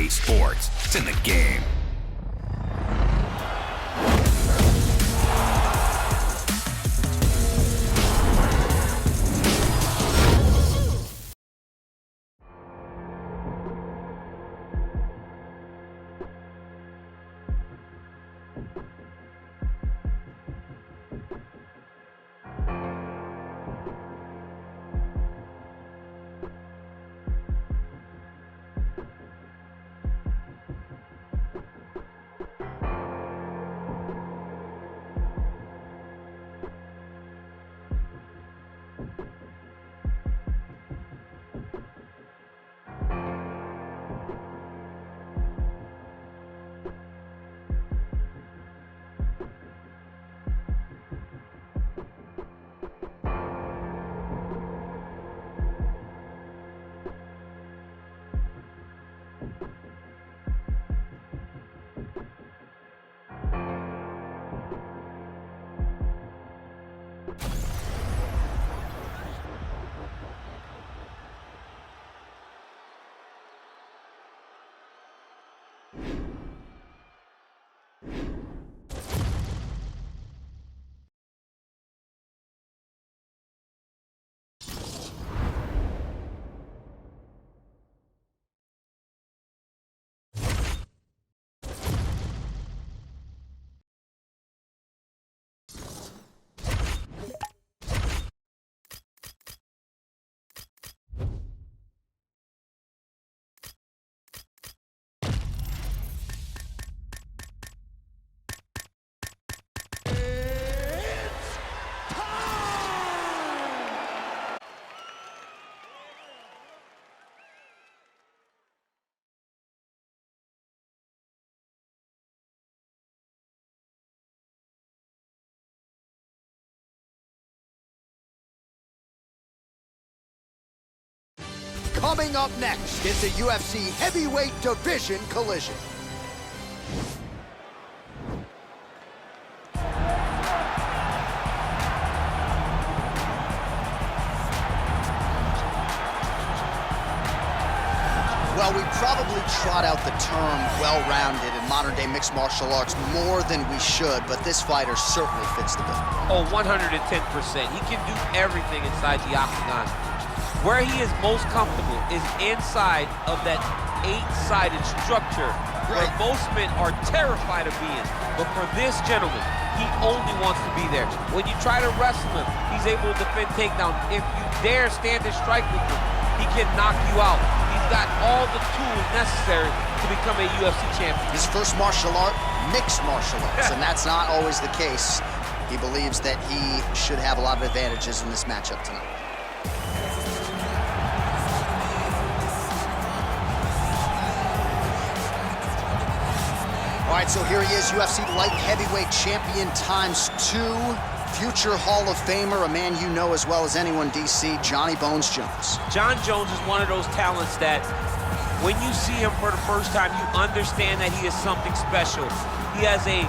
UFC sports. It's in the game. Coming up next is the UFC heavyweight division collision. Well, we probably trot out the term well-rounded in modern-day mixed martial arts more than we should, but this fighter certainly fits the bill. Oh, 110%. He can do everything inside the octagon. Where he is most comfortable is inside of that 8-sided structure where most men are terrified of being. But for this gentleman, he only wants to be there. When you try to wrestle him, he's able to defend takedown. If you dare stand and strike with him, he can knock you out. He's got all the tools necessary to become a UFC champion. His first martial art, mixed martial arts, and that's not always the case. He believes that he should have a lot of advantages in this matchup tonight. All right, so here he is, UFC light heavyweight champion ×2, future Hall of Famer, a man you know as well as anyone, DC, Johnny Bones Jones. John Jones is one of those talents that when you see him for the first time, you understand that he is something special. He has a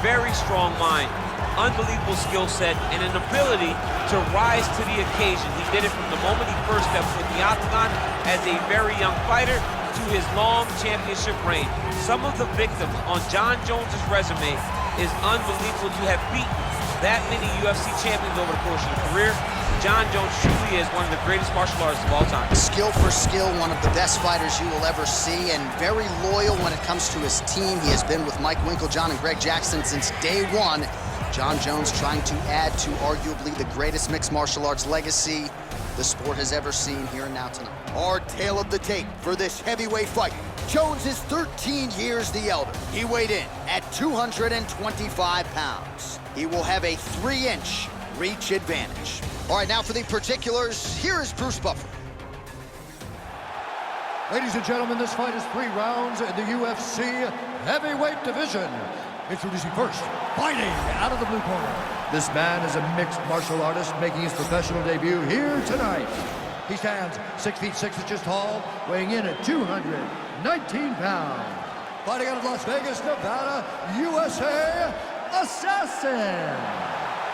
very strong mind, unbelievable skill set, and an ability to rise to the occasion. He did it from the moment he first stepped foot in the octagon as a very young fighter to his long championship reign. Some of the victims on John Jones's resume is unbelievable to have beaten that many UFC champions over the course of his career. John Jones truly is one of the greatest martial artists of all time. Skill for skill, one of the best fighters you will ever see, and very loyal when it comes to his team. He has been with Mike Winkeljohn and Greg Jackson since day one. John Jones trying to add to arguably the greatest mixed martial arts legacy the sport has ever seen here and now tonight. Our tale of the tape for this heavyweight fight. Jones is 13 years the elder. He weighed in at 225 pounds. He will have a 3-inch reach advantage. All right, now for the particulars, here is Bruce Buffer. Ladies and gentlemen, this fight is 3 rounds in the UFC heavyweight division. Introducing first, fighting out of the blue corner. This man is a mixed martial artist making his professional debut here tonight. He stands 6 feet 6 inches tall, weighing in at 219 pounds. Fighting out of Las Vegas, Nevada, USA, Assassin.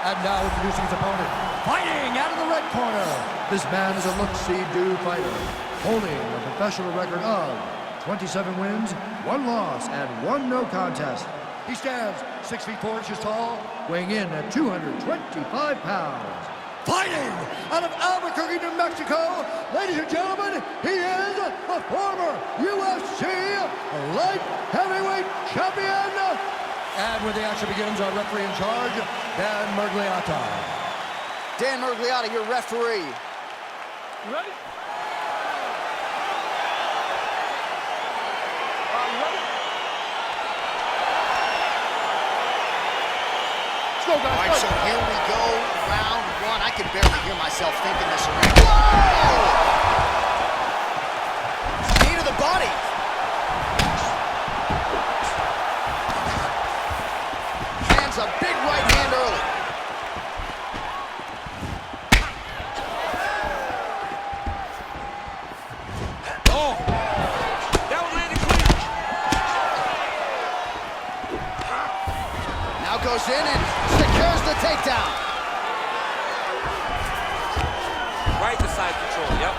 And now introducing his opponent, fighting out of the red corner. This man is a look-see-do fighter, holding a professional record of 27 wins, 1 loss, and 1 no contest. He stands 6 feet 4 inches tall, weighing in at 225 pounds. Fighting out of Albuquerque, New Mexico, ladies and gentlemen, he is the former UFC light heavyweight champion. And when the action begins, our referee in charge, Dan Mergliata. Dan Mergliata, your referee. You ready? All right, so here we go, round 1. I can barely hear myself thinking this already. Whoa! Knee to the body. Lands a big right hand early. Oh, that one landed clean. Now goes in and secures the takedown. Right to side control, yep.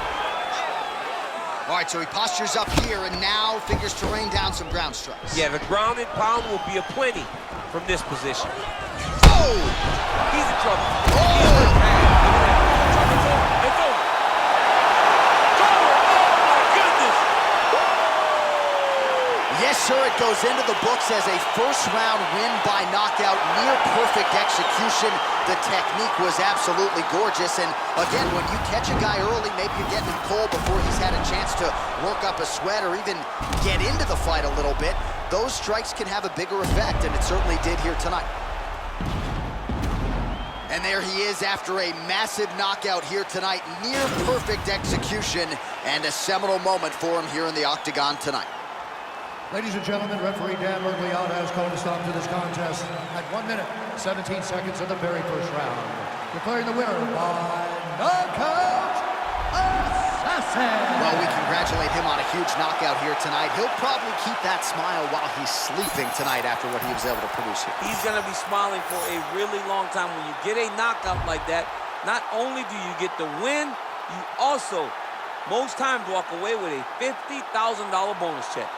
All right, so he postures up here and now figures to rain down some ground strikes. Yeah, the ground and pound will be aplenty from this position. Oh! He's in trouble. Oh! It's over. Oh, my goodness. Yes, sir, it goes into the books as a first-round win by knockout, near-perfect execution. The technique was absolutely gorgeous, and again, when you catch a guy early, maybe you're getting him cold before he's had a chance to work up a sweat or even get into the fight a little bit, those strikes can have a bigger effect, and it certainly did here tonight. And there he is after a massive knockout here tonight, near-perfect execution, and a seminal moment for him here in the octagon tonight. Ladies and gentlemen, referee Dan Mergliata has called a stop to this contest at 1 minute, 17 seconds of the very first round. Declaring the winner by knockout assassin. Well, we congratulate him on a huge knockout here tonight. He'll probably keep that smile while he's sleeping tonight after what he was able to produce here. He's going to be smiling for a really long time. When you get a knockout like that, not only do you get the win, you also, most times, walk away with a $50,000 bonus check.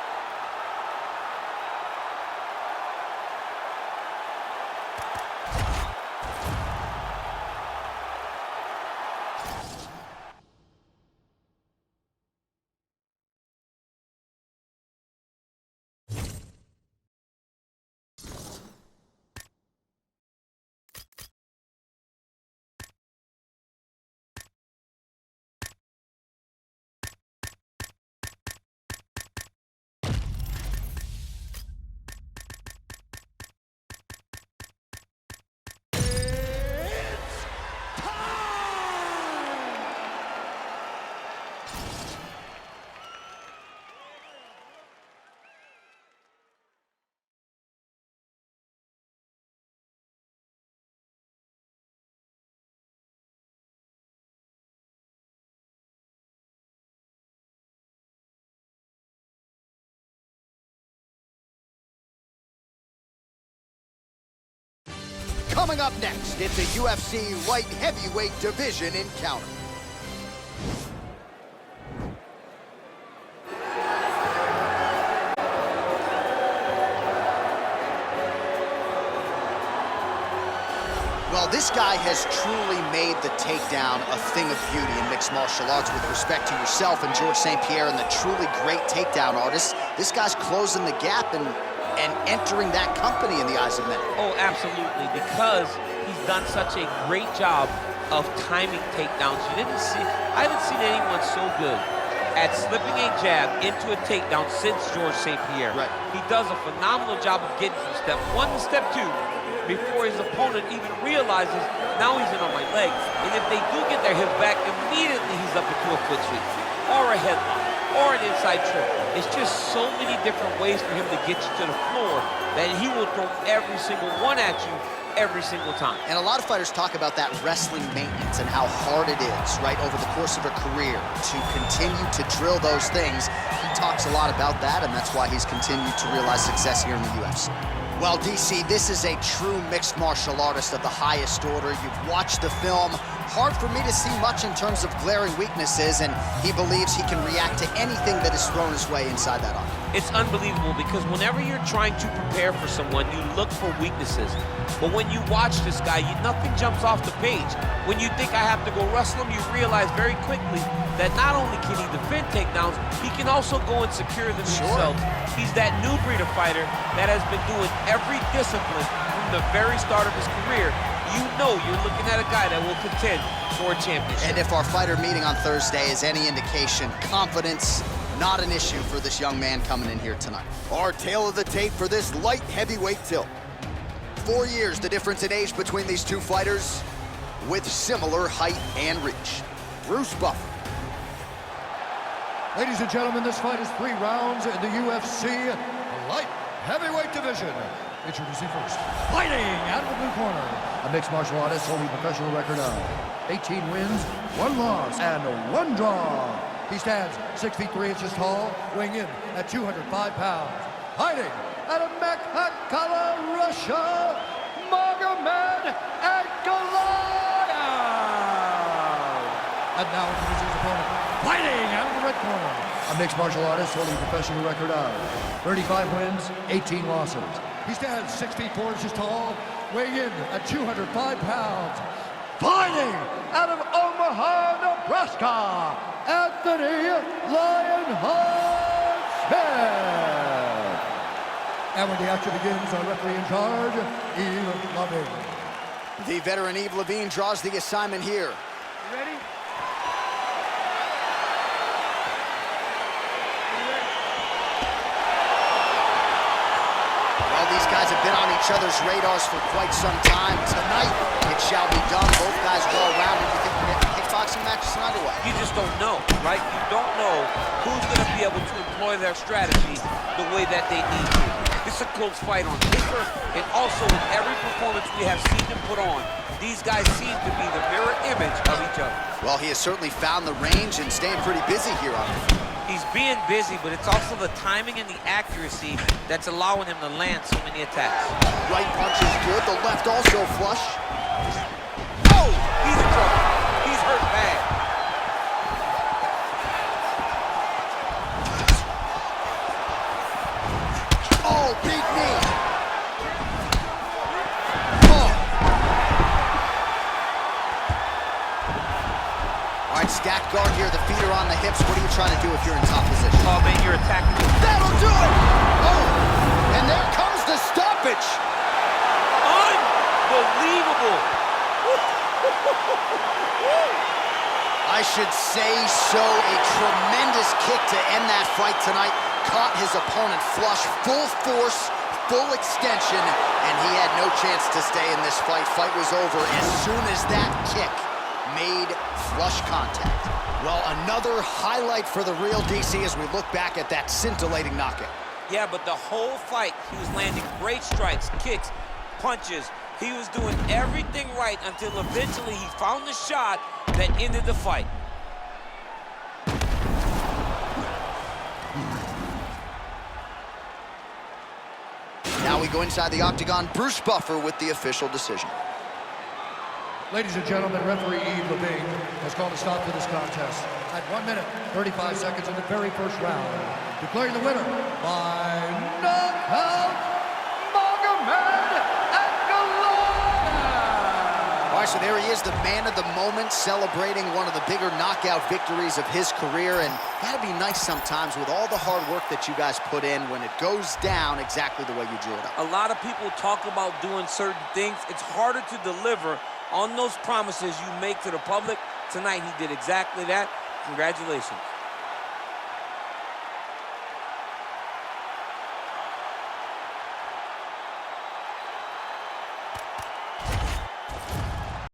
Coming up next, it's a UFC light heavyweight division encounter. Well, this guy has truly made the takedown a thing of beauty in mixed martial arts with respect to yourself and George St. Pierre and the truly great takedown artists. This guy's closing the gap and entering that company in the eyes of many. Oh, absolutely, because he's done such a great job of timing takedowns. I haven't seen anyone so good at slipping a jab into a takedown since George St. Pierre. Right. He does a phenomenal job of getting from step 1 to step 2 before his opponent even realizes, now he's in on my leg. And if they do get their hips back, immediately he's up into a foot sweep or a headlock or an inside trip. It's just so many different ways for him to get you to the floor that he will throw every single one at you every single time. And a lot of fighters talk about that wrestling maintenance and how hard it is, right, over the course of a career to continue to drill those things. He talks a lot about that, and that's why he's continued to realize success here in the UFC. Well, DC, this is a true mixed martial artist of the highest order. You've watched the film. Hard for me to see much in terms of glaring weaknesses, and he believes he can react to anything that is thrown his way inside that arm. It's unbelievable because whenever you're trying to prepare for someone, you look for weaknesses. But when you watch this guy, nothing jumps off the page. When you think I have to go wrestle him, you realize very quickly that not only can he defend takedowns, he can also go and secure them himself. He's that new breed of fighter that has been doing every discipline from the very start of his career. You know you're looking at a guy that will contend for a championship. And if our fighter meeting on Thursday is any indication, confidence, not an issue for this young man coming in here tonight. Our tale of the tape for this light heavyweight tilt. 4 years the difference in age between these two fighters with similar height and reach. Bruce Buffer. Ladies and gentlemen, this fight is 3 rounds in the UFC light heavyweight division. Introducing first, fighting out of the blue corner, a mixed martial artist holding a professional record of 18 wins, 1 loss, and 1 draw. He stands 6 feet 3 inches tall, weighing in at 205 pounds. Fighting out of Makhachkala, Russia, Magomed Ankalaev. And now introducing his opponent, fighting out of the red corner, a mixed martial artist holding a professional record of 35 wins, 18 losses. He stands 6 feet 4 inches tall, weighing in at 205 pounds. Fighting out of Omaha, Nebraska, Anthony Lionheart Smith. And when the action begins, our referee in charge, Yves Levine. The veteran Yves Levine draws the assignment here. You ready? These guys have been on each other's radars for quite some time. Tonight, it shall be done. Both guys well rounded. You think we're getting kickboxing matches tonight or what? You just don't know, right? You don't know who's going to be able to employ their strategy the way that they need to. It's a close fight on paper, and also in every performance we have seen them put on, these guys seem to be the mirror image of each other. Well, he has certainly found the range and staying pretty busy here on it. He's being busy, but it's also the timing and the accuracy that's allowing him to land so many attacks. Right punch is good, the left also flush. Oh, he's in trouble. He's hurt bad. Oh, big knee. All right, stacked guard here, the feet are on the hips. What are you trying to do if you're in top position? Oh, man, you're attacking. That'll do it! Oh, and there comes the stoppage. Unbelievable. I should say so. A tremendous kick to end that fight tonight. Caught his opponent flush, full force, full extension, and he had no chance to stay in this fight. Fight was over as soon as that kick made flush contact. Well, another highlight for the real DC as we look back at that scintillating knockout. Yeah, but the whole fight, he was landing great strikes, kicks, punches. He was doing everything right until eventually he found the shot that ended the fight. Now we go inside the octagon. Bruce Buffer with the official decision. Ladies and gentlemen, referee Yves Levine has called a stop to this contest at 1 minute, 35 seconds in the very first round, declaring the winner by knockout, Magomed Ankalaev. All right, so there he is, the man of the moment, celebrating one of the bigger knockout victories of his career, and that'd be nice sometimes with all the hard work that you guys put in when it goes down exactly the way you drew it up. A lot of people talk about doing certain things. It's harder to deliver on those promises you make to the public. Tonight, he did exactly that. Congratulations.